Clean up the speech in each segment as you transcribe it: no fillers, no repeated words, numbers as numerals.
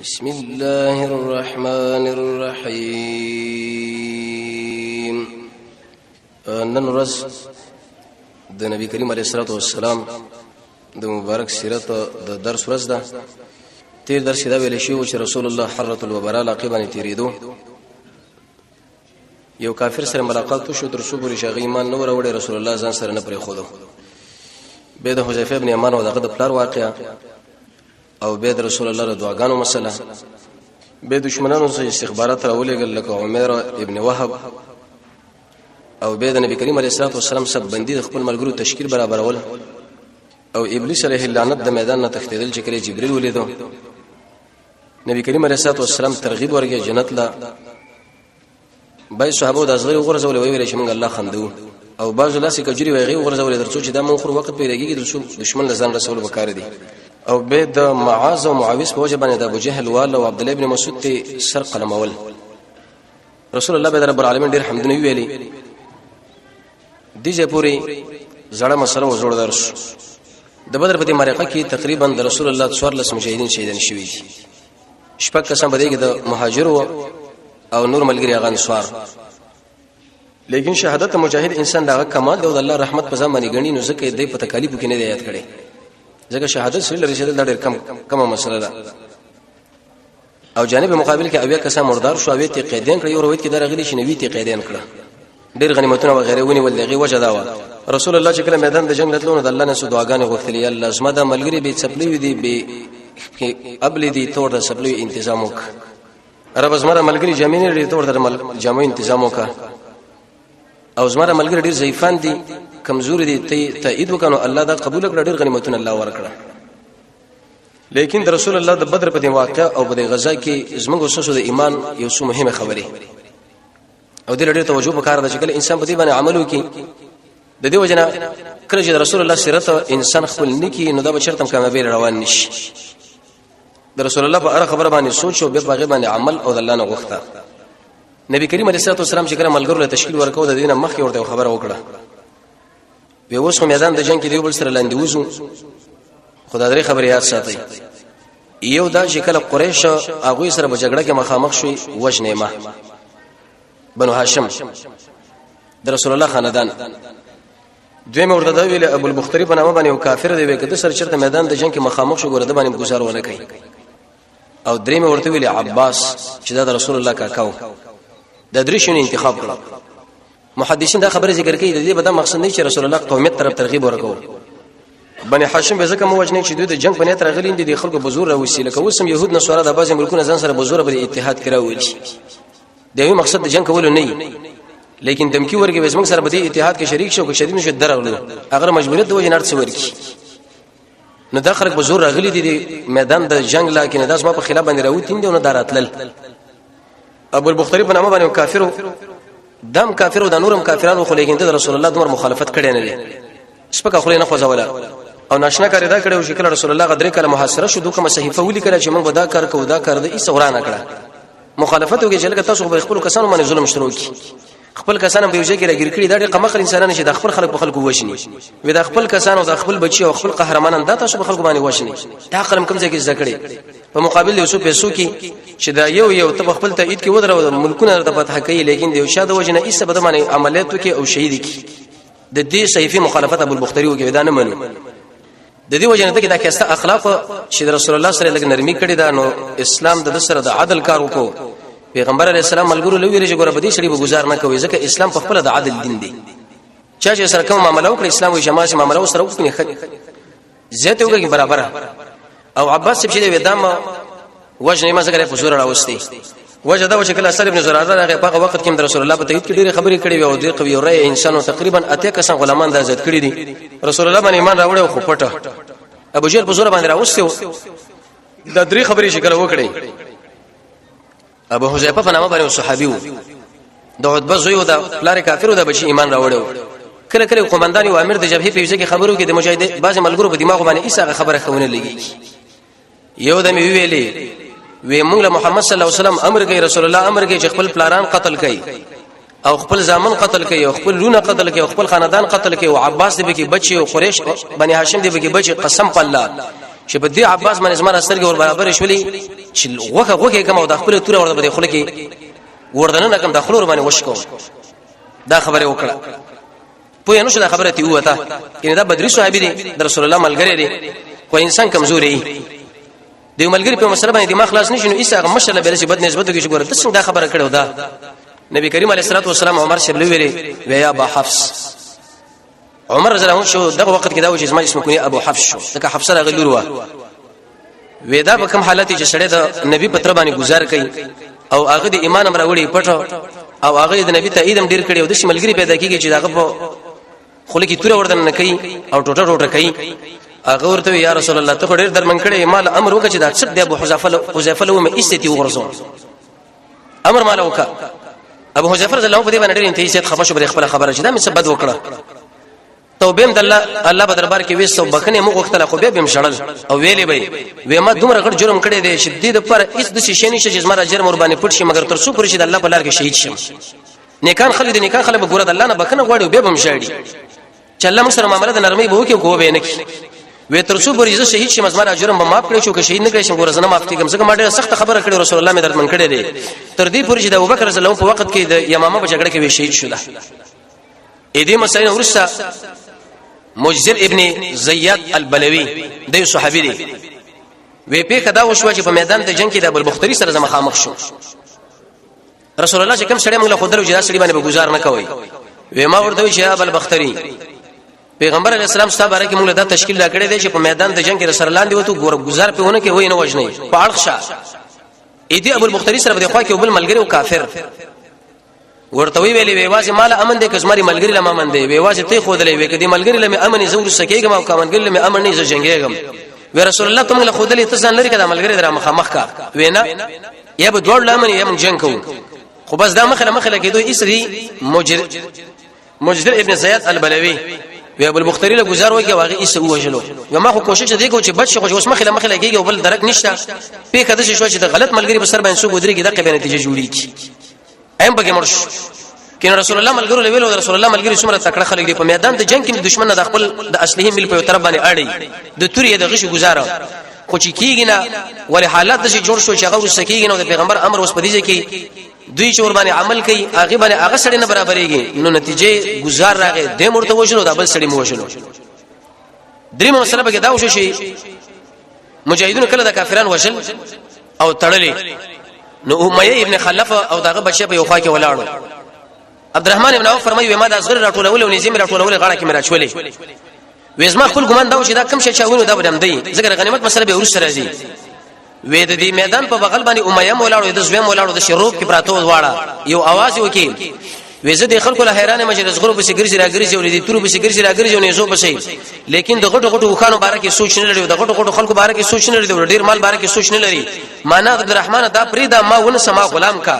بسم الله الرحمن الرحيم. نن ورځ د نبی کریم علیه الصلاه والسلام د مبارک سیرت د درس ورځ ده. تیر درس دا ویل شو چې رسول الله حرۃ الوبراء لقبانی تیریدو یو کافر سره ملاقات شو، تر څو پورې شغی ایمان نو وروړي رسول الله ځان سره نه پرې خودو. به د حذیفه ابن یمان او دغه د پلار واقعا او به د رسول الله د دعاګانو مسله، به دشمنانو سره استخبارات راولېګل لکه عمر ابن وهب، او به د نبی کریم علیه الصلاه والسلام سب بندي د خپل ملګرو تشکیل برابرول، او ابلیس علیه اللعنت د میدان نه تختیدل چې کله جبرئیل ولیدو. نبی کریم علیه الصلاه والسلام ترغیب ورکړي جنت لا. بای صحابه د ازغری غرزول ویل چې موږ الله خندو، او بعض لاسې کجري ویغي غرزول درڅو چې دا مون خور وخت پیریږي د دشمن لزان رسول وکړ دي. او به د معاذ او معاویس په وجه باندې د ابو جهل وال او عبد الله ابن مسعود ته سر قلم اول. رسول الله به رب العالمین ډیر حمدونه ویلي. دیجه پوری زړه مسله وزوړ درس. د بدر په دې معرکه کې تقریبا د رسول الله 14 مجاهدین شهیدان شوي دي. شپږ کسان به دغه د مهاجرو او نور ملګری غان سوار. لیکن شهادت مجاهد انسان دغه کمال دی او د الله رحمت په ځمانه غنی نو ځکه دې په تکالیف کې نه دی یاد کړي. ځکه شهادت سره رسیدل ډېر کم مسله ده. او جانب مقابل کې اویا کسان مردار شو، اوی ته قیدین کړي، او روایت کې درغلي شنوي ته قیدین کړه. ډېر غنیمتونه و غیره ونی ولغي وجه دا و. رسول الله چې کله میدان د جنگ لتلونه د الله نه سو دعاګانې غوښتلې، الله زما د ملګری به چپلی دي به قبل دي تور د چپلی تنظیم وک. رب زما د ملګری جامینې لري تور د جامو تنظیم وک. او زما د ملګری ډېر ضعیفان دي، کمزوري دي، ته تایید وکړو الله دا قبول کړ. ډېر غنیمتونه الله ورکړه. لیکن د رسول الله د بدر په دی واقع او په غزا کې زموږ وسوسه د ایمان یو څه مهمه خبره او د لړ توجه وکړه د شکل انسان په دې باندې عمل وکړي. د دې وجنه کله چې رسول الله سیرت انسان خپل نکي نو دا به چرته کامیابی روان نشي. د رسول الله په اړه خبره باندې سوچ او به په باندې عمل او د الله نه غوښته. نبی کریم علیه الصلاه والسلام چې کله ملګرو له تشکیل ورکو د دینه مخکې ورته خبره وکړه. به اوس هم میدان د جنگ کې دی بل سره لاندې وځو. خدای دې خبره یاد ساتي. یو دا چې کله قریش هغه سره په جګړه کې مخامخ شوي وجنیمه بنو هاشم د رسول الله خاندان. دوی مورده دا ویل ابو البختری په نامه باندې یو کافر دی وکړه سره چرته میدان د جنگ کې مخامخ شو ګوره د باندې گزارونه کوي. او درې مې ورته ویل عباس چې دا د رسول الله کاکاو د درې شنو انتخاب کړ. محدثین دا خبره ذکر کوي د دې په دا مقصد نه چې رسول الله قومیت طرف ترغیب ورکو. بني هاشم به ځکه مو وجنه چې دوی د جنگ په نیت راغلي دي خلکو بزور راوسی لکه وسم يهود نصارا د بعض ملکونو ځان سره بزور به اتحاد کراوي. دا یو مقصد د جنگ کول نه، لیکن دمکی ورګي وسم سره به د اتحاد کې شریک شو، کې شریک نشو درغلو اگر مجبوریت د وجه نرڅ ورکی. نو دا خلک بزور راغلي دي میدان د جنگ، لکه داس ما په خلاف باندې راوتین دي نو داراتل. ابو البختری په نامه باندې کافر دم کافر او د نورم کافرانو خو، لیکن د رسول الله دمر مخالفت کړي نه دي. سپکه خو نه خوځوله او ناشنا کاری دا کړو چې کله رسول الله غدري کله محاصره شو دوه صحیفه ولي کړه چې موږ ودا کار کوو دا کار د ایس ورانه کړه. مخالفت وکړي چې لکه تاسو به خپل کسانو باندې ظلم شروع کی. خپل کسانو به یوځای کې راګیر کړي دا قمخل انسانانه چې د خپل خلک په خلکو وښني وي، د خپل کسانو د خپل بچي او خپل قهرمانان دا تاسو په خلکو باندې وښني. دا قلم کوم ځای کې ذکرې په مقابل یو څه پیسو کې چې دا یو ته خپل تایید کې ودرو ملکونه د فتح کوي، لیکن د شاده وجنه ایس په باندې عملیاتو کې او شهید کی. د دې صحیفه مخالفت ابو البختری وکړي دا نه منو. د دې وجنه ته کې دا کیسه اخلاق چې رسول الله سره لګ نرمي کړی دا نو اسلام د سره د عدل کار وکړو. پیغمبر علیه السلام ملګرو لوي چې ګوره بدی سړي به گزار نه کوي ځکه اسلام په خپل د عدل دین دی. چا چې سره کوم معاملې وکړي اسلام وي جماعت معاملې سره وکړي زیاته وکړي برابر. او عباس چې د ودام وجنه ما څنګه په زور راوستي وجه دا چې کله اثر ابن زراره هغه په وخت کې د رسول الله په تایید کې ډېری خبرې کړې او د قوی رائے انسانو تقریبا اته کسان غلامان د عزت کړی دي. رسول الله باندې ایمان راوړ او خو پټه ابو جهل په زور باندې راوستي د درې خبرې شکل وکړي. ابو حذیفه په نامه باندې صحابي وو، د عتبه زوی و د پلار کافر د بچی ایمان راوړ. کله کله قومندان او امیر د جبهه په وجه کې خبرو کې د مجاهد بعض ملګرو په دماغ باندې ایسه خبره خونه لګي. یو د می ویلې وی موږ له محمد صلی الله علیه وسلم امر کوي، رسول الله امر کوي چې خپل پلاران قتل کړي او خپل زامن قتل کړي او خپل لونه قتل کړي او خپل خاندان قتل کړي او عباس دې کې بچي او قریش بني هاشم دې کې بچي. قسم په الله چې په دې عباس باندې زما سترګې ور برابر شولې چې وګه کوم او د خپل تور ورته په خله کې وردن نه کوم د خلور باندې وشکو دا خبره وکړه په نو شو دا خبره تی وته کینه دا بدري صحابي دي د رسول الله ملګری دي خو انسان کمزوري دی ملګری په مسله باندې دماغ خلاص نشي نو ایسه مشله به چې بد نسبت کې ګوره تاسو دا خبره کړو دا نبی کریم علیه الصلاه والسلام عمر شبلی ویری ویا ابو حفص عمر رضی الله عنه شو دغه وخت کې دا و چې اسمه اسمه کونی ابو حفص شو دغه حفص راغلی لور ودا په کوم حالت چې سړی د نبی پتر باندې گزار کوي او هغه د ایمان امر وړي پټو او هغه د نبی ته ایدم ډیر کړي او د شملګری پیدا کیږي چې دغه په خله کې تور وردن نه کوي او ټوټه کوي هغه ورته یا رسول الله ته ډیر درمن کړي مال امر وکړي چې دا څه د ابو حذیفه له مې استتی وغرزو امر مال وکړه ابو حذیفه رضی الله عنه په دې باندې ډیر انتهیت خفه شو بر خپل خبره چې دا مې څه بد وکړه توبه د الله په دربار کې وېستو بخنه مو غوښتل خو به بهم شړل او ویلې به ما دومره غړ جرم کړی دی شدید پر اس د شیشې نشه چې زما جرم ور باندې پټ شي مگر تر څو پر شي د الله په لار کې شهید شم نیکان خلک به ګور د الله نه بخنه غواړي به بهم شړي چې الله موږ سره معاملې د نرمۍ به وکي کو به نه کی وې تر څو پر عزت شهید شم زما جرم به معاف کړی شو که شهید نه کړی شم ګور زنه معاف کیږم څنګه ما ډېر سخت خبره کړې رسول الله مې درمن کړی دی تر دې پر چې د ابوبکر رضی الله عنه په وخت کې د یمامه په جګړه کې وی شهید شو اې دې مسایل ورسره مجزر ابن زیاد البلوی د صحابي دی وی په کدا وشو چې په میدان د جنگ کې د ابوالبختری سره مخامخ شو رسول الله چې کوم سړی موږ له خدای جدا سړي باندې به گزار نه کوي وی ما ورته چې ابوالبختری پیغمبر علی السلام ستاسو باره کې موږ دا تشکیل لا کړی دی چې په میدان د جنگ کې رسول الله دی وته ګور گزار په ونه کې وای نه وژني په اړخ شه اې دې ابوالبختری سره د خوا کې بل ملګری او کافر ورته ویلې ویوازه مال امن دې کزماري ملګری لمه امن دې ویوازه ته خو دلې وې کدي ملګری لمه امن زور سکیګم او کمنګری لمه امن نه ز جنگېګم وی رسول الله تم له خو دلې تسان لري کده ملګری در مخامخ کا وینا یا به دوړ لمن یا من جنگ کو خو بس دا مخله کېدو اسری مجدر ابن زیاد البلوی وی ابو البختری له گزار وکي واغې ایسه وژلو یو ما خو کوشش دې کو چې بچ خو اوس مخله کېږي او بل درک نشته په کده شو چې د غلط ملګری په سر باندې سو ګودري کې دغه به نتیجه جوړی کی ایم پکې مرش کین رسول الله ملګرو له ویلو رسول الله ملګری څومره تکړه خلک دي په میدان د جنگ کې دشمن نه د خپل د اصلي مل په طرف باندې اړي د توري د غش گزاره خو چې کیږي نه ولې حالات د جوړ شو چې هغه وسکیږي نو د پیغمبر امر اوس پدې کې دوی چور باندې عمل کوي هغه باندې هغه سړی نه برابرېږي نو نتیجه گزار راغی د مرته وشلو د بل سړی مو وشلو دریم مسله به دا وشو شي مجاهدون کله د کافرانو وشل او تړلې نو امیه ابن خلف او دغه بچی په یو خوا کې ولاړو عبدالرحمن ابن عوف فرمایي ما د اصغر راټولول او نظام راټولول غاړه کې مراچولې وېزما خپل ګمان دا و چې دا کم شي چاونو دا بدم دی ځکه غنیمت مسله به ورسره راځي وې د دې میدان په بغل باندې امیه مولاړو د زوی مولاړو د شروب کې پراته واړه یو आवाज وکي وېزه د خلکو له حیرانه مجلس غرو په سګرځي راګرځي ولې دې تورو په سګرځي راګرځي نه زو بشي لیکن د غټو غټو خانو باره کې سوچ نه لري د غټو غټو خلکو باره کې سوچ نه لري ډیر مال باره کې سوچ نه لري معنا عبدالرحمن دا پریدا ما ونه سما غلام کا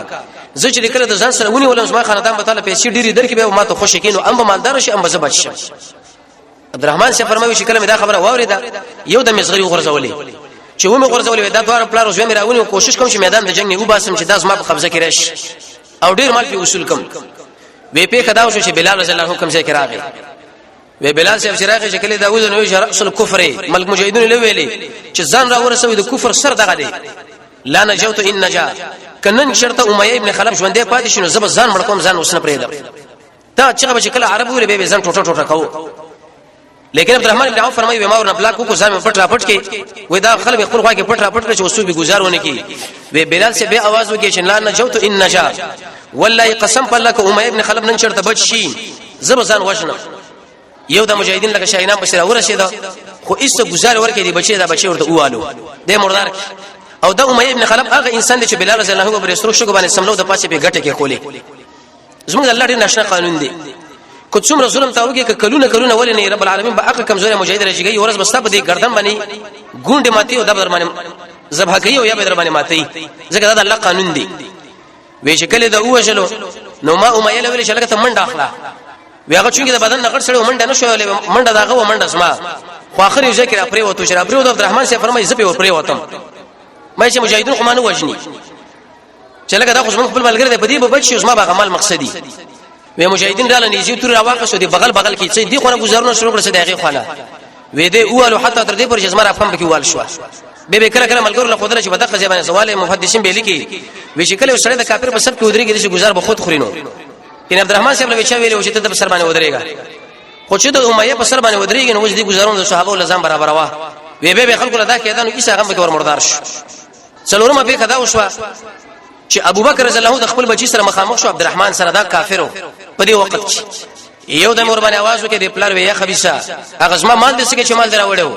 زه چې کله د ځان سره ونی ولم زما خاندان به تعالی پیسې ډیری درکې به ما ته خوشی کینو ام مالدار شي ام به بچ شم عبدالرحمن سے فرمایي چې کله مې دا خبره واوریدا یو د مزغری غرزولې چې و مې غرزولې دا دوه پلار زوی مې راونی کوشش کوم چې میدان د جنگ نه وباسم چې داس ما په قبضه کې راشي او ډیر مال په اصول کم وی په خداو شو چې بلال رضی الله عنه کوم ځای کې راغی وی بلال صاحب چې راغی چې کله داوود نو رأس الكفر ملک مجاهدون له ویلې چې ځان را ورسوي د کفر سر دغه دی لا نجوت ان نجا کنن شرط امیه ابن خلف ژوندې پاتې شنو زب ځان مړ کوم ځان وسنه پرېدا تا چې کله عربو له به ځان ټوټه کو لیکن عبدالرحمن ابن عوف فرمایي ما ورن بلاک کو ځان پټ را پټ کې وې دا خلک خپل خوا کې پټ را پټ چې وسو به گزارونه کې وی بلال سے به आवाज وکي چې لا نجوت ان نجا والله قسم بالله ک امیه ابن خلف نن چرته بچ شي زب ځان وښنه یو د مجاهدین لکه شاهینان بشرا ورسید خو ایسته گزار ورکې دی بچي دا بچي ورته اوالو د مردار او د امیه ابن خلف هغه انسان دی چې بلال رضی الله عنه پر سرو شګو باندې سملو د پاسه په غټه کې خولې زموږ الله ډېر ناشنا قانون دی کو څومره ظلم تاوږي ک کلونه ولې نه رب العالمین به هغه کمزوري مجاهد راځي ورځ بس په دې گردن باندې ګونډه ماتي او د بدر باندې ذبح کوي او یا بدر باندې ماتي ځکه دا الله قانون دی وې شکل د اوجلو نو ما امیه له ویل شلګه ته منډه اخلا ویغه چونګې د بدن نقړ سره منډه نشو منډه داغه و منډه اسما خو اخر یو ذکر پرې وته شر پرې د عبدالرحمن سے فرمایي زپې ور پرې وتم مې چې مجاهدین قمانه وجني چې لکه دا خو خپل ملګری دی په دې به بچي اسما به عمل مقصدی وې مجاهدین داله نيزي تور راواقه شو دی بغل کې چې دی خو نه گزارونه شروع کړل دغه خانه وې دې اولو حتی تر دې پر چې زما افهم کې وال شو به کله کله ملګرو له خدای چې په دغه ځبانه سوال محدثین به لیکي وې چې کله سره د کافر په سب کې ودرېږي چې گزار به خود خورینو ان عبدالرحمن صاحب له وچا ویلو چې ته په سر باندې ودرېګا خو چې د امیه په سر باندې ودرېږي نو وځي گزارون د صحابه لزم برابر وا وې به خلکو لدا کېدانو عیسی هغه به ور مردار شو څلورمه به کدا وشو چې ابوبکر رضی الله عنه د خپل بچی سره مخامخ شو عبدالرحمن سره دا کافرو په دې وخت کې یو د مور باندې आवाज وکړي د پلار وی یا خبيثه هغه زما مال دې څنګه چې مال دراوړو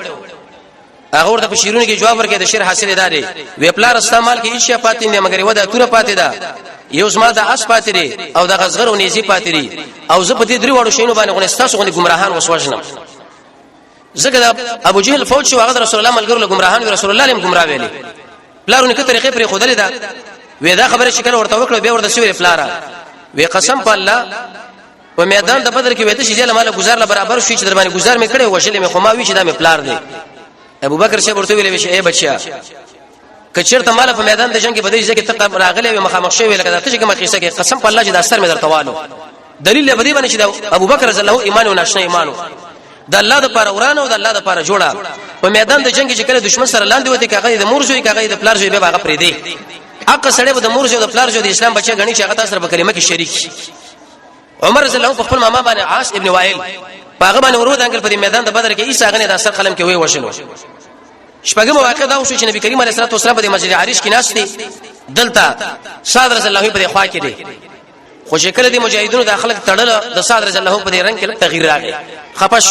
هغه ورته په شیرونی کې جواب ورکړي د شیر حاصل داري وی پلار استعمال کې هیڅ پاتې نه مګر ودا توره پاتې ده یو زما د اس پاتې لري او د غزغر او نيزي پاتې لري او زه په دې درې وړو شینو باندې غنستاسو غني گمراهان وسوژنم زګه ابو جهل فوج شو هغه رسول الله ملګرو له گمراهان رسول الله لم گمراه ویلي پلارونه کې طریقې پر خدای دا وې دا خبره شکل ورته وکړه به ورته شوی پلاره وې قسم په الله په میدان د بدر کې وې ته چې جله مال گزار له برابر شي چې در باندې گزار مې کړي وشلې مې خماوي چې دا مې پلار دی ابو بکر شه ورته ویلې چې اے بچیا کچرته مال په میدان د جنگ کې بدې ځکه ته راغلې مخامخ شوی لکه ته چې کومه قصه کې قسم په الله چې دا اثر مې درته والو دلیل به دې باندې چې ابو بکر رضی الله ایمان او ناشنا ایمانو د الله د پاره ورانه او د الله د پاره جوړه په میدان د جنگ کې چې کله دشمن سره لاندې وته کاغه د مورزوي کاغه د پلار زوی به هغه پرې دی حق سره د مورزوي او د پلار زوی د اسلام بچي غني چې هغه تاسو سره په کلمه کې شریک عمر رضی الله په خپل ماما باندې عاص ابن وائل هغه باندې ورود انګل په میدان د بدر کې عیسی غني د اثر قلم کې وی وشلو شپږم واقع دا وشو چې نبی کریم علیه الصلاه والسلام په مسجد عریش کې ناشتي دلته صاد رضی الله په خوا کې دی خو شکل دي مجاهدونو داخله تړل د صاد رضی الله په رنگ کې تغییر راغی خپش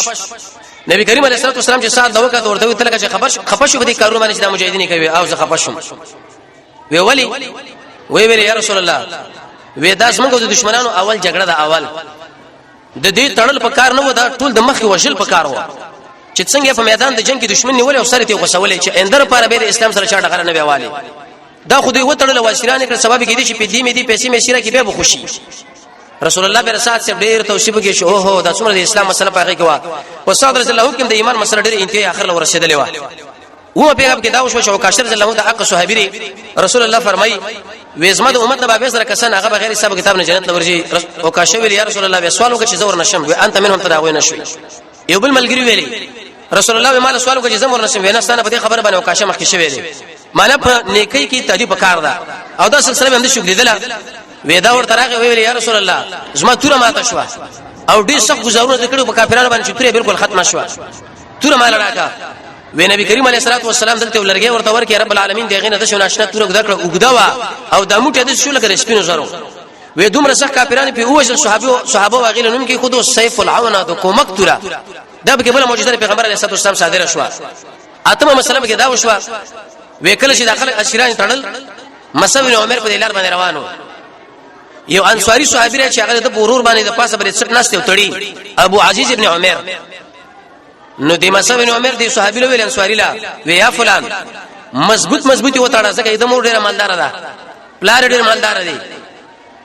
نبی کریم علیه الصلاه والسلام چې صاد دوکه ورته تلګه چې خپش په دې کارونه باندې د مجاهدین کوي او زه خپشم وی ویل یا رسول الله وې دا څنګه د دشمنانو اول جګړه دا اول د دې تړل په کار نه و دا ټول د مخ وشل په کار و چې څنګه په میدان د جنگ کې دشمن نیول او سره ته غوسولې چې اندر پر به اسلام سره چا ډغره نه ویواله دا خو دې و تړل واشران کړ سبب کې دي چې په دې مې دي پیسې مې شیره کې به خوشي رسول الله برسات سے ډېر توصیف کې شو هو دا څومره د اسلام مسله پاږي کوا او صاد رضی الله عنه د ایمان مسله ډېر انتهای اخر له ورسېدلې و او پیغام کې دا وشو چې کاشر رضی الله عنه د حق صحابي رسول الله فرمای وېزمه د امت نبی سره کسان هغه بغیر حساب کتاب نه جنت لورځي او کاشر ویل یا رسول الله به سوالو کې چې زور نشم و انت منهم تداوی نشوي یو بل ملګری ویلي رسول الله مال سوالو کې چې زمور نشم وینا ستانه په دې خبره باندې او کاشر مخکې شوی دی معنا په نیکی کې تدی پکار ده او دا سلسله باندې شو لیدله وېدا ورته راغی ویل یا رسول الله زما توره ماته شو او ډېر سخت گزارونه کړو په کافرانو باندې چې توره بالکل ختمه شو توره مال راکا وی نبی کریم علیه الصلاه والسلام دلته ولرګي ورته ورکې رب العالمین دغه نه د شو ناشنا توره ګدا کړه وګدا او د موټه د شو لکه سپینو زرو وې دومره سخت کافرانو په اوجل صحابه واغیل نوم کې خود سیف العون د کومک توره دا به بل معجزه پیغمبر علیه الصلاه والسلام صادره شو اتمه مسله کې دا وشو وکله چې داخله اشران تړل مصعب بن عمر په لار باندې روانو یو انصاری صحابي چې هغه د پورور باندې د پاسه بری څټ ناشته وتړي ابو عزیز ابن عمر نو د مصعب بن عمر دی صحابي له ویل انصاری لا ویا فلان مضبوطی وتاړه ځکه د مور ډیره مالدار ده پلار ډیر مالدار دی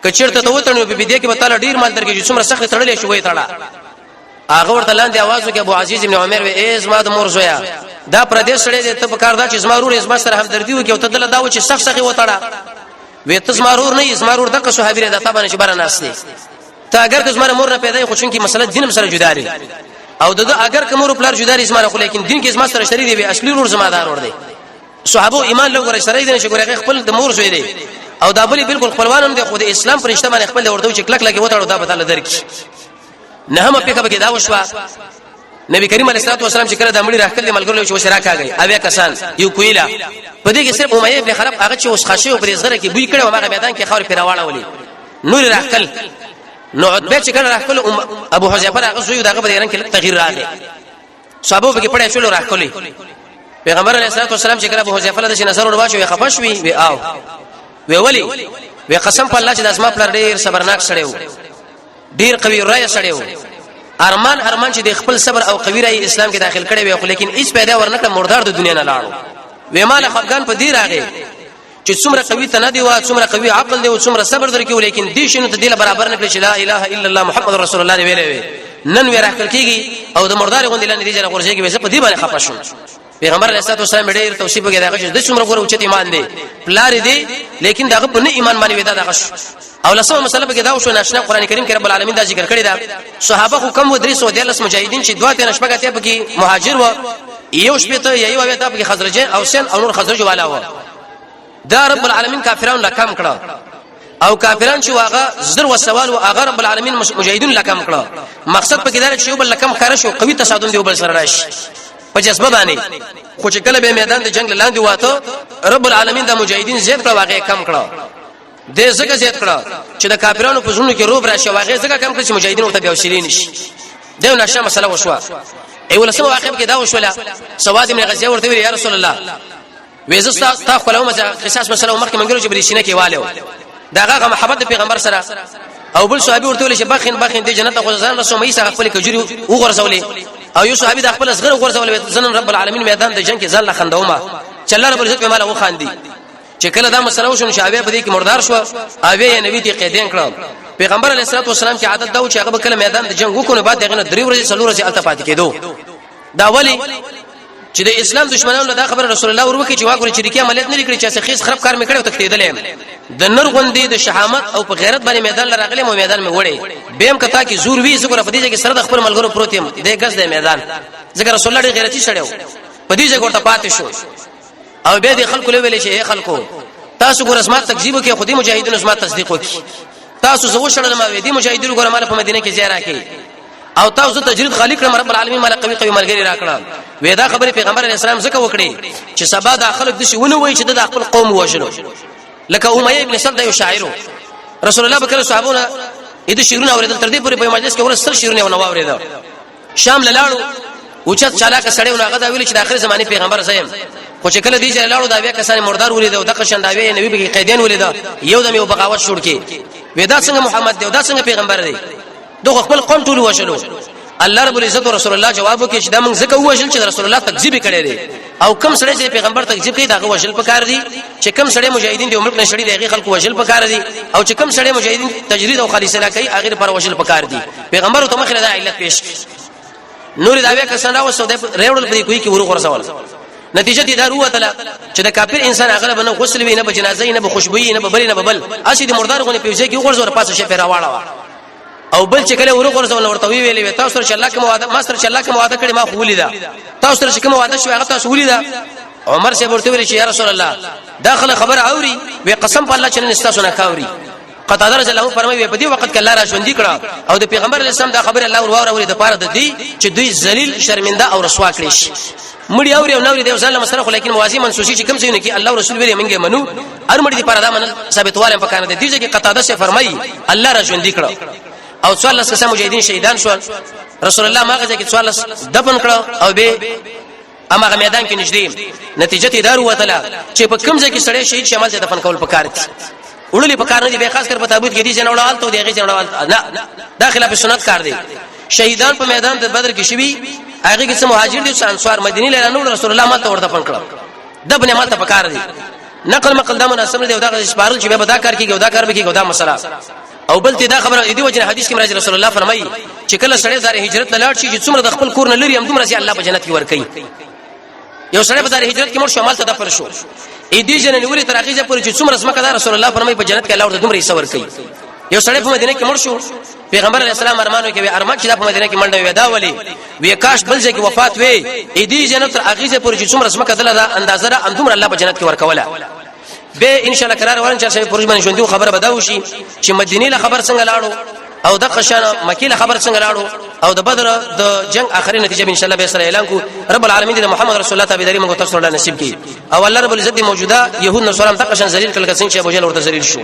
کچرته ته وتړنو په دې کې به تعالی ډیر مالدار کې څومره سخت تړلې شوې تړه هغه ورته لاندې आवाज وکړ ابو عزیز ابن عمر وې ایز ما د مور زویا دا پردیس سره ته په کار دا چې زمارور از ما سره همدردی وکي او ته دل دا و چې سخت وتاړه وې ته زمارور نه زمارور دغه صحابي ده تابانه چې بار نه استه ته اگر که زماره مور نه پیدا خو چون کې مسله دین سره جدا لري او دغه اگر که مور پلار جدا لري زماره خو لیکن دین کې زما سره شریک دی اصلي رور زمادار ور دی صحابه ایمان له ګره شریک دي چې ګره خپل د مور زوی دی او دا بلی بالکل خپلوانم دي خو د اسلام پرشته باندې خپل ورته چې کلک لګي وتاړو دا به تعالی درک نه هم په کې دا وشوا نبی کریم علیه الصلاه والسلام چې کړه د مړي راکړل ملګرو چې وشرا کاږي اویا کسان یو کویلا په دې کې صرف امیه ابن خلف هغه چې اوس خاصه او پرېزغره کې بوی کړه هغه میدان کې خاور پیراواله ولي نور راکړل نو عتبه چې کړه راکړل ابو حذیفه هغه زوی دغه بدرن کې تغییر راغی صحابه کې پړې شول راکړل پیغمبر علیه الصلاه والسلام چې کړه ابو حذیفه له نظر ور واچو خفش وی او وی ولی وی قسم په الله چې د اسما پر ډیر صبرناک سړیو ډیر قوی رای سړیو ارمان چې د خپل صبر او قوی رای اسلام کې داخل کړي وي خو لیکن هیڅ پیدا ورنکړه مردار د دنیا نه لاړو وی مال افغان په دی راغی چې څومره قوی تنه دی او څومره قوی عقل دی او څومره صبر درکې ولیکن دې شنو ته دی برابر نه کړی چې لا اله الا الله محمد رسول الله ویلې نن وی راکړ کیږي او د مردار غوندې لاندې دی چې ورځي کې وسه په دی باندې خپه شو پیغمبر علیه الصلاه والسلام ډېر توصیف کوي دا چې د څومره غوړو چې ایمان دی پلار دی لیکن داغه په نه ایمان باندې ودا دغه او لسمه مسله به دا وشو ناشنا قران کریم کې رب العالمین دا ذکر کړی دا صحابه خو کم و درې 110 مجاهدین چې دوه ته نشپګه ته کې مهاجر و یو شپته یو وې ته کې خزرجین او سن او نور خزرج والا و دا رب العالمین کافرانو لکم کړه او کافرانو چې واغه زر و سوال او هغه رب العالمین مجاهدین لکم کړه مقصد په کې دا چې یو بل لکم خاره شو قوي تصادم دی بل سره راشي په جذبه باندې خو چې کله به میدان د جنگ لاندې واته رب العالمین د مجاهدین زیات کړه واغه کم کړه دې زګه زیات کړه چې د کافرانو په زړونو کې روب راشي واغه زګه کم کړي چې مجاهدین ورته بیاوسلی نشي دا نشه مسله وشوه ولسمه واقع کې دا وشوله سواد ابن غزیه ورته ویل یا رسول الله وېزستا تا خپلوم قصاص مسله مخکې منګلو چې بریښنه کې والو داغه محبت د پیغمبر سره او بل صحابي ورته ویل چې بخین د جنت خو ځان رسول مې سره خپل کجوري وګرځولې او یو صحابي د خپل اصغر وګرځولې ځنن رب العالمین میدان د جنگ کې ځل خندومه چې الله رب العزت په مالا وخاندي چې کله دا مسله وشو شعبه په دې کې مردار شو او یې نبی ته قیدین کړو پیغمبر علیه الصلاه والسلام کې عادت دا و چې هغه کله میدان د جنگ وکړي بعد دغه 3 ورځې 4 ورځې التفات کېدو دا ولی چې د اسلام دشمنانو دا خبر رسول الله ورکه چې واګوري چې ریکي عملیات نه لري چې سخیز خراب کار میکړو تکتیدل د نر غوندې د شهامت او په غیرت باندې میدان لراغلی مو میدان می وړي بهم کتا کې زور وی زګره په دې کې سره د خپل ملګرو پروتیم د غز د میدان ځکه رسول الله غیرتی شړیو په دې ځای ورته پاتې شو او به د خلکو له ویلې چې خلکو تاسو ګور اسمات تکذیب کې خودي مجاهدین اسمات تصدیق وکي تاسو زو شړل ما دي مجاهدین ګور مال په مدینه کې زیاره کې او تاسو تجرید خالق رب العالمین مال قوي قوي ملګری راکړه وېدا خبره پیغمبر علیه السلام زکه وکړي چې سبا د خلک د شونه وای چې د خپل قوم وژنو لکه امیه ابن سلد یو شاعر رسول الله بکره صحابونه دې شعرونه اوریدل تر دې پورې په مجلس کې ورسره شعرونه ونه اوریدل شام لاړو اوچت چالاک سړیو هغه دا ویل چې د اخر زمانه پیغمبر زیم خو چې کله دې لاړو دا بیا کسان مردار ولید او د قشن دا وی نبی به قیدین ولید یو دمه یو بغاوت شروع کی ودا څنګه محمد دی دا څنګه پیغمبر دی دوه خپل قوم ټول وشلو الله رب العزت او رسول الله جواب وکړي چې دا موږ زکه وشل چې رسول الله تکذیب کړي دي او کم سړی چې پیغمبر تکذیب کوي دا وشل پکار دي چې کم سړی مجاهدین دی ملک نشړي دغه خلکو وشل پکار دي او چې کم سړی مجاهدین تجرید او خالص نه کوي هغه پر وشل پکار دي پیغمبر ته مخره دا علت پیش نور دا وی کسان راو سوده ریوړل پرې کوي کې ورغور سوال نتیجه دې دا وروته چې د کافر انسان هغه به نه غسل وي نه به جنازه نه به خوشبوئی نه به بل نه به بل اسی د مردار غونې پیوځي کې ورزور پاسه شي پیراواړه او بل چې کله ورغور ځول ورته ویلې تاسو سره چې الله کوم وعده ما سره چې الله کوم وعده کړی ما خو ولیدا تاسو سره چې کوم وعده شو هغه تاسو ولیدا عمر سے ورته ویل چې یا رسول الله داخله خبر اوري وی قسم په الله چې نه تاسو نه کاوري قطاده رضی الله فرمایي په دې وخت کې الله را ژوندۍ کړه او د پیغمبر اسلام دا خبر الله وروري د پاره د دې چې دوی ذلیل شرمنده او رسوا کړي شي مړی اوري او نوري د ځل مسره خو لیکن موازی منسوسی چې کوم څه نه کې الله رسول ویلي منګه منو ار مړي د پاره دا من ثابت والے په کار دي چې قطاده سے فرمایي الله را ژوندۍ کړه او 14 قسم مجاهدین شهیدان شو رسول الله ماغه چې 14 دفن کړه او به امغه میدان کې نږدې نتیجه ته دار وته چې په کوم ځای کې سړی شهید شمال ته دفن کول پکار دي وړلې پکار نه دي به خاص کر په تابوت کې دي جنوړال ته دغه جنوړال نه داخله په سنت کار دي شهیدان په میدان د بدر کې شوي هغه کې مهاجر دي انصار مدینه لرانو رسول الله ماته ورته دفن کړه دبن ماته پکار دي نقل مقدم مناسب دی او دا شپارل چې به دا کار کیږي او دا کار به کیږي دا مسله او بل ته دا خبره دی وجه حدیث کې راځي رسول الله فرمایي چې کله سړی زار هجرت لاړ شي چې څومره د خپل کور نه لري هم دومره سي الله په جنت کې ور کوي یو سړی په زار هجرت کې مر شمال ته دفن شو اې دې جن نیولې تر هغه پورې چې څومره سمکه دا رسول الله فرمایي په جنت کې الله ورته دومره حصہ ور کوي یو سړی په مدینه کې مر شو پیغمبر علیه السلام ارمانو کې ارمان چې په مدینه کې منډه وې دا ولي وې کاش بل ځای کې وفات وې اې دې جنت تر هغه پورې چې څومره سمکه دا اندازه را اندومره الله په جنت کې ور کوله به ان شاء الله قرار ورن چې پروژه باندې ژوندۍ خبره بداو شي چې مدینه له خبر څنګه لاړو او د قشان مکی له خبر څنګه لاړو او د بدر د جنگ اخري نتیجه ان شاء الله به سره اعلان کو رب العالمین د محمد رسول الله تابعداري موږ تاسو ته نصیب کړي او الله رب العزت موجوده يهود نصارا د قشان ذلیل کله کسین چې ابو جهل ورته ذلیل شو